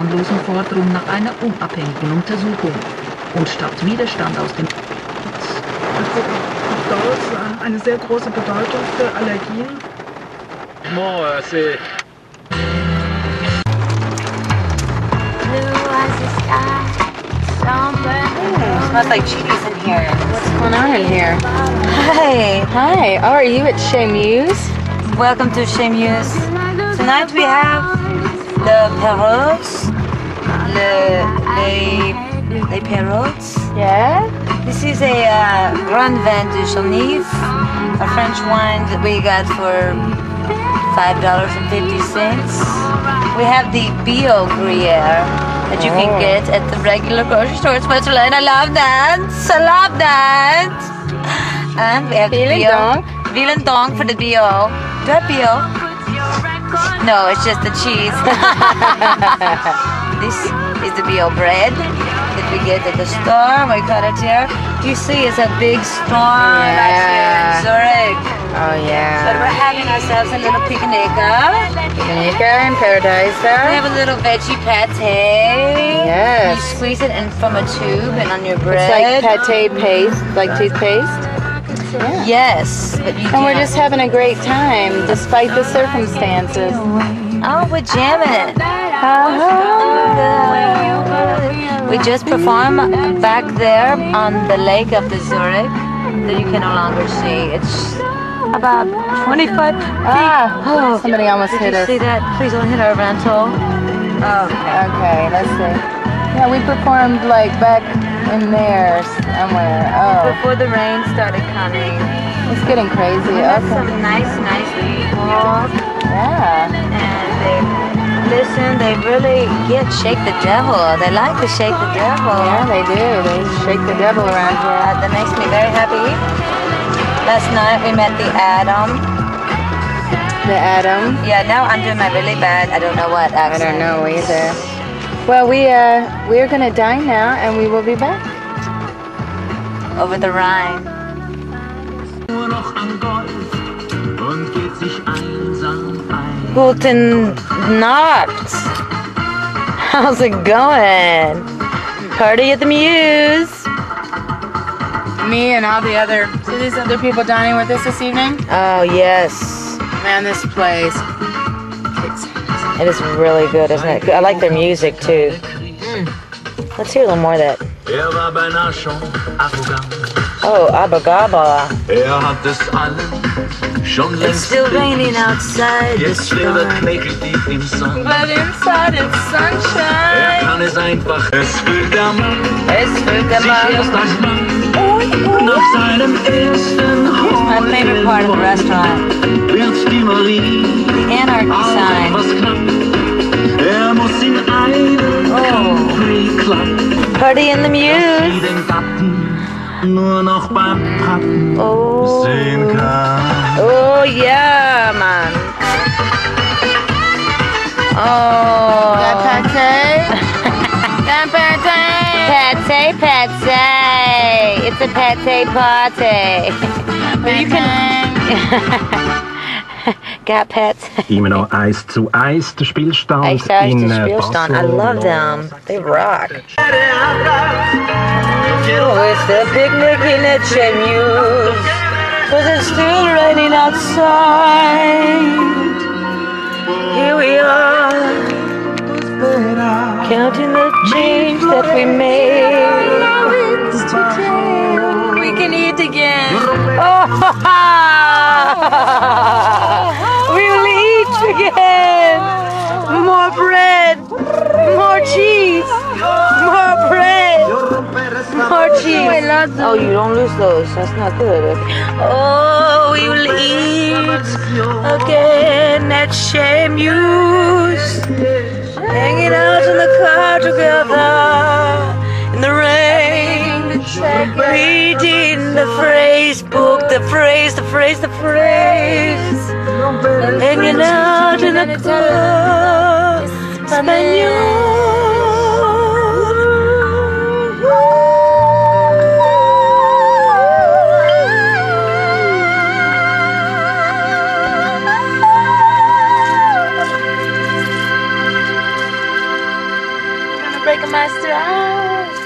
harmlosen Forderung nach einer unabhängigen Untersuchung und statt Widerstand aus dem Hat eine sehr große Bedeutung für Allergien. C'est... Smells like cheese in here. What's going on in here? Hi. Hi. Oh, are you at Chez Muse? Welcome to Chez Muse. Tonight we have the Perrots. Les Perrots. Yeah? This is a Grand Vin de Genève, a French wine that we got for $5.50. We have the Bio Gruyere that you can get at the regular grocery store in Switzerland. I love that. I love that. And we have the Bio. Vielen Dank for the Bio. Do you have Bio? No, it's just the cheese. This is the Bio bread that we get at the store. We cut it here. You see, it's a big storm out here in Zurich. Oh, yeah. But we're having ourselves a little picnic. Picnic in paradise. We have a little veggie pate. Yes. You squeeze it in from a tube and on your bread. It's like pate paste, like toothpaste. Yeah. Yes. But you And we're just having a great time, despite the circumstances. Oh, we're jamming. We just performed back there on the lake of the Zurich that you can no longer see. It's about 25 feet. Somebody almost hit us. Did you see that? Please don't hit our rental. Oh, Okay, let's see. Yeah, we performed like back in there somewhere. Oh, before the rain started coming. it's getting crazy. We had Okay. some nice people. Yeah. And they listen, they really shake the devil. They like to shake the devil. Yeah, they do. They shake the devil around here. That makes me very happy. Last night we met the Adam. The Adam. Yeah, now I'm doing my really bad, I don't know what I accent. don't know either. Well, we're gonna dine now, and we will be back. Over the Rhine. Guten Nacht. How's it going? Party at the Muse. Me and all the other, see these other people dining with us this evening? Oh, yes. Man, this place. It is really good, isn't it? I like their music, too. Let's hear a little more of that. Oh, Abba Gaba. It's still raining outside the storm. But inside it's sunshine. Es füllt der Mann. Here's my favorite part of the restaurant. The anarchy sign. Oh. Party in the Muse. Oh. Oh yeah, man. Oh. That pate? That pate? Pate. It's a pate party. But you can. Got pets. Immer noch 1:1 der Spielstand 1:1 in der Spielstand. I love them. They rock. Oh, it's the picnic in the Chez Muse. 'Cause it's still raining outside. Here we are, counting the change that we made. We can eat again. Oh, we'll eat again. More bread, more cheese, more bread, more cheese. Oh, you don't lose those. That's not good. Oh, we will eat again at Chez Muse, hanging out in the car together in the rain, reading the phrase book, the phrase, hanging out in the car, Espanol. break my stride.